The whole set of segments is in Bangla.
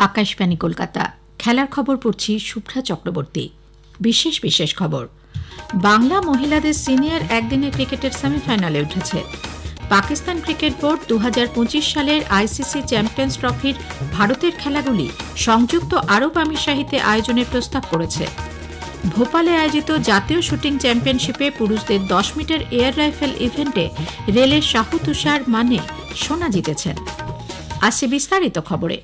আকাশবাণী কলকাতা। খেলার খবর পড়ছি শুভ্রা চক্রবর্তী। বিশেষ খবর। বাংলা মহিলাদের সিনিয়র একদিনের ক্রিকেটের সেমিফাইনালে উঠেছে। পাকিস্তান ক্রিকেট বোর্ড 2025 সালের আইসিসি চ্যাম্পিয়ন্স ট্রফির ভারতের খেলাগুলি সংযুক্ত আরব আমিরশাহিতে আয়োজনের প্রস্তাব করেছে। ভোপালে আয়োজিত জাতীয় শুটিং চ্যাম্পিয়নশিপে পুরুষদের 10 মিটার এয়ার রাইফেল ইভেন্টে রেলের শাহু তুষার মানে সোনা জিতেছেন। আসছে বিস্তারিত খবরে।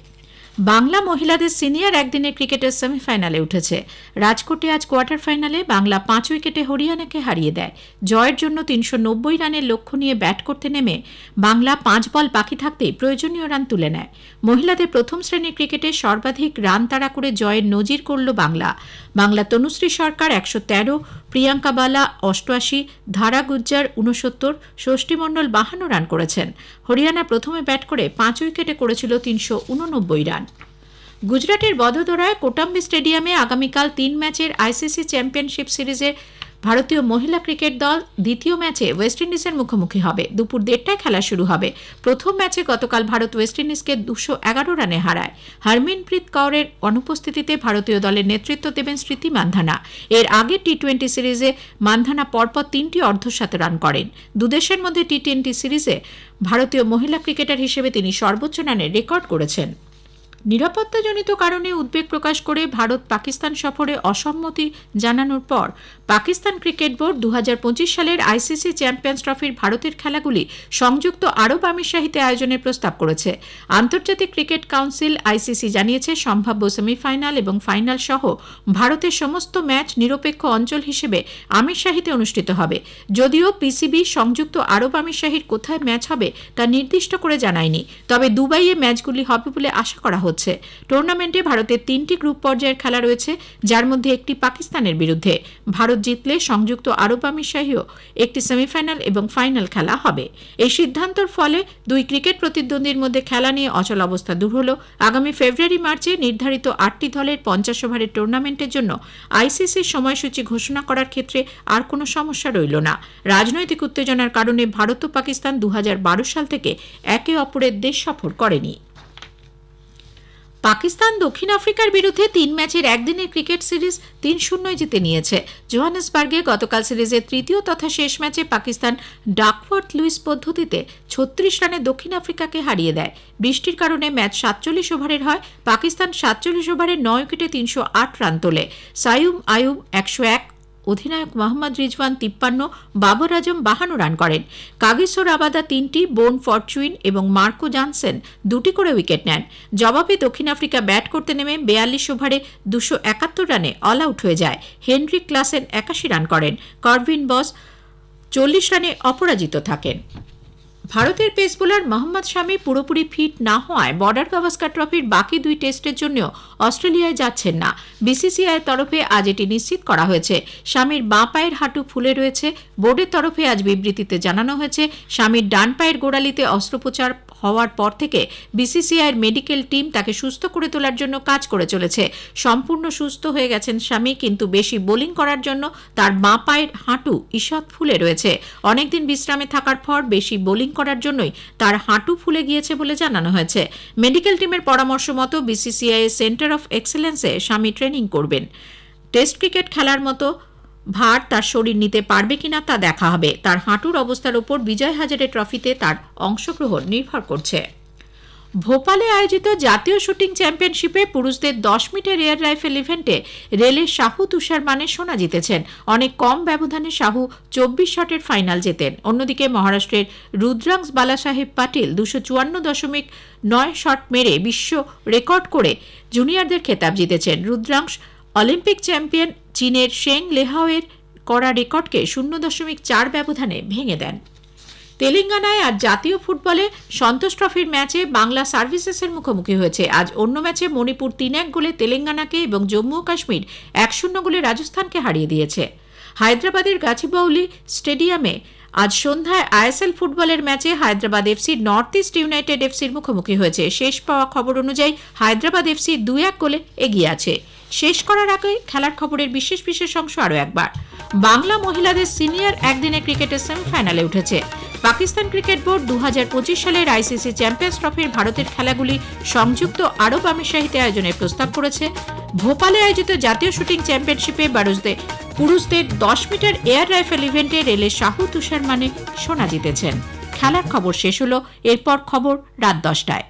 বাংলা মহিলাদের সিনিয়র একদিনের ক্রিকেটের সেমিফাইনালে উঠেছে। রাজকোটে আজ কোয়ার্টার ফাইনালে বাংলা 5 উইকেটে হরিয়ানাকে হারিয়ে দেয়। জয়ের জন্য 390 রানের লক্ষ্য নিয়ে ব্যাট করতে নেমে বাংলা 5 বল বাকি থাকতেই প্রয়োজনীয় রান তুলে নেয়। মহিলাদের প্রথম শ্রেণীর ক্রিকেটে সর্বাধিক রান তাড়া করে জয়ের নজির করল বাংলা তনুশ্রী সরকার 113, প্রিয়াঙ্কা বালা 88, ধারা গুজ্জার 69, ষষ্ঠী মণ্ডল 52 রান করেছেন। হরিয়ানা প্রথমে ব্যাট করে 5 উইকেটে করেছিল 389 রান। গুজরাটের বদোদরায় কোটাম্বি স্টেডিয়ামে আগামীকাল 3 ম্যাচের আইসিসি চ্যাম্পিয়নশিপ সিরিজে ভারতীয় মহিলা ক্রিকেট দল দ্বিতীয় ম্যাচে ওয়েস্ট ইন্ডিজের মুখোমুখি হবে। দুপুর 1:30টায় খেলা শুরু হবে। প্রথম ম্যাচে গতকাল ভারত ওয়েস্ট ইন্ডিজকে 211 রানে হারায়। হরমিনপ্রীত কৌরের অনুপস্থিতিতে ভারতীয় দলের নেতৃত্ব দেবেন স্মৃতি মান্ধানা। এর আগে টি-20 সিরিজে মান্ধানা পরপর 3টি অর্ধশত রান করেন। দুদেশের মধ্যে টি-20 সিরিজে ভারতীয় মহিলা ক্রিকেটার হিসেবে তিনি সর্বোচ্চ রানের রেকর্ড করেছেন। নিরাপত্তাজনিত কারণে উদ্বেগ প্রকাশ করে ভারত পাকিস্তান সফরে অসম্মতি জানানোর পর পাকিস্তান ক্রিকেট বোর্ড 2025 সালের আইসিসি চ্যাম্পিয়ন্স ট্রফির ভারতের খেলাগুলি সংযুক্ত আরব আমিরশাহিতে আয়োজনের প্রস্তাব করেছে। আন্তর্জাতিক ক্রিকেট কাউন্সিল আইসিসি জানিয়েছে সম্ভাব্য সেমিফাইনাল এবং ফাইনাল সহ ভারতের সমস্ত ম্যাচ নিরপেক্ষ অঞ্চল হিসেবে আমিরশাহিতে অনুষ্ঠিত হবে। যদিও পিসিবি সংযুক্ত আরব আমিরশাহির কোথায় ম্যাচ হবে তা নির্দিষ্ট করে জানায়নি, তবে দুবাইয়ে ম্যাচগুলি হবে বলে আশা করা হচ্ছে। টুর্নামেন্টে ভারতের 3টি গ্রুপ পর্যায়ের খেলা রয়েছে, যার মধ্যে একটি পাকিস্তানের বিরুদ্ধে। ভারত জিতলে সংযুক্ত আরব আমিরশাহিও একটি সেমিফাইনাল এবং ফাইনাল খেলা হবে। এই সিদ্ধান্তের ফলে দুই ক্রিকেট প্রতিদ্বন্দ্বীর মধ্যে খেলা নিয়ে অচল অবস্থা দূর হল। আগামী ফেব্রুয়ারি-মার্চে নির্ধারিত 8টি দলের 50 ওভারের টুর্নামেন্টের জন্য আইসিসির সময়সূচি ঘোষণা করার ক্ষেত্রে আর কোনো সমস্যা রইল না। রাজনৈতিক উত্তেজনার কারণে ভারত ও পাকিস্তান 2012 সাল থেকে একে অপরের দেশ সফর করেনি। পাকিস্তান দক্ষিণ আফ্রিকার বিরুদ্ধে 3 ম্যাচের একদিনের ক্রিকেট সিরিজ 3-0 জিতে নিয়েছে। জোহানেসবার্গে গতকাল সিরিজের তৃতীয় তথা শেষ ম্যাচে পাকিস্তান ডাকওয়ার্থ লুইস পদ্ধতিতে 36 রানে দক্ষিণ আফ্রিকাকে হারিয়ে দেয়। বৃষ্টির কারণে ম্যাচ 47 ওভারের হয়। পাকিস্তান 47 ওভারে 9 উইকেটে 308 রান তোলে। সাইম আয়ুব 101, অধিনায়ক মোহাম্মদ রিজওয়ান 53, বাবর আজম 52 রান করেন। কাগিসোর আবাদা 3টি, বোন ফরচুইন এবং মার্কো জানসেন 2টি করে উইকেট নেন। জবাবে দক্ষিণ আফ্রিকা ব্যাট করতে নেমে 42 ওভারে 271 রানে অল আউট হয়ে যায়। হেনরিক ক্লাসেন 81 রান করেন। করভিন বস 40 রানে অপরাজিত থাকেন। ভারতের পেস বোলার মোহাম্মদ শামি পুরোপুরি ফিট না হওয়ায় বর্ডার গাভাস্কার ট্রফির বাকি 2 টেস্টের জন্য অস্ট্রেলিয়ায় যাচ্ছেন না। বিসিসিআইয়ের তরফে আজ এটি নিশ্চিত করা হয়েছে। শামির বাঁ পায়ের হাঁটু ফুলে রয়েছে। বোর্ডের তরফে আজ বিবৃতিতে জানানো হয়েছে, শামির ডান পায়ের গোড়ালিতে অস্ত্রোপচার হওয়ার পর থেকে বিসিসিআইয়ের মেডিকেল টিম তাকে সুস্থ করে তোলার জন্য কাজ করে চলেছে। সম্পূর্ণ সুস্থ হয়ে গেছেন শামি, কিন্তু বেশি বোলিং করার জন্য তার বাঁ পায়ের হাঁটু ঈষৎ ফুলে রয়েছে। অনেকদিন বিশ্রামে থাকার পর বেশি বোলিং করার জন্যই তার হাঁটু ফুলে গিয়েছে বলে জানানো হয়েছে। মেডিকেল টিমের পরামর্শ মতো বিসিসিআই সেন্টার অফ এক্সেলেন্সে শামি ট্রেনিং করবেন। টেস্ট ক্রিকেট খেলার মতো ভার তার শরীর নিতে পারবে কিনা তা দেখা হবে। তার হাঁটুর অবস্থার উপর বিজয় হাজারে ট্রফিতে তার অংশগ্রহণ নির্ভর করছে। ভোপালে আয়োজিত জাতীয় শুটিং চ্যাম্পিয়নশিপে পুরুষদের 10 মিটার এয়ার রাইফেল ইভেন্টে রেলের শাহু তুষার মানে সোনা জিতেছেন। অনেক কম ব্যবধানে শাহু 24 শটের ফাইনাল জেতেন। অন্যদিকে মহারাষ্ট্রের রুদ্রাংশ বালাসাহেব পাটিল 254.9 শট মেরে বিশ্ব রেকর্ড করে জুনিয়রদের খেতাব জিতেছেন। রুদ্রাংশ অলিম্পিক চ্যাম্পিয়ন চীনের শেং লেহাওয়ের করা রেকর্ডকে 0.4 ব্যবধানে ভেঙে দেন। তেলেঙ্গানায় আজ জাতীয় ফুটবলে সন্তোষ ট্রফির ম্যাচে বাংলা সার্ভিসেসের মুখোমুখি হয়েছে। আজ অন্য ম্যাচে মণিপুর 3-1 গোলে তেলেঙ্গানাকে এবং জম্মু ও কাশ্মীর 1-0 গোলে রাজস্থানকে হারিয়ে দিয়েছে। হায়দ্রাবাদের গাছিবাউলি স্টেডিয়ামে আজ সন্ধ্যায় আইএসএল ফুটবলের ম্যাচে Hyderabad FC North East United এফসির মুখোমুখি হয়েছে। শেষ পাওয়া খবর অনুযায়ী হায়দ্রাবাদ এফসি 2-1 গোলে এগিয়ে আছে। শেষ করার আগে খেলার খবরের বিশেষ বিশেষ অংশ আরও একবার। বাংলা মহিলাদের সিনিয়র একদিনের ক্রিকেটের সেমিফাইনালে উঠেছে। পাকিস্তান ক্রিকেট বোর্ড 2025 সালের আইসিসি চ্যাম্পিয়ন্স ট্রফির ভারতের খেলাগুলি সংযুক্ত আরব আমিরশাহিতে আয়োজনের প্রস্তাব করেছে। ভোপালে আয়োজিত জাতীয় শুটিং চ্যাম্পিয়নশিপে পুরুষদের 10 মিটার এয়ার রাইফেল ইভেন্টে রেলের শাহু তুষার মানে সোনা জিতেছেন। খেলার খবর শেষ হলো, এরপর খবর রাত 10টায়।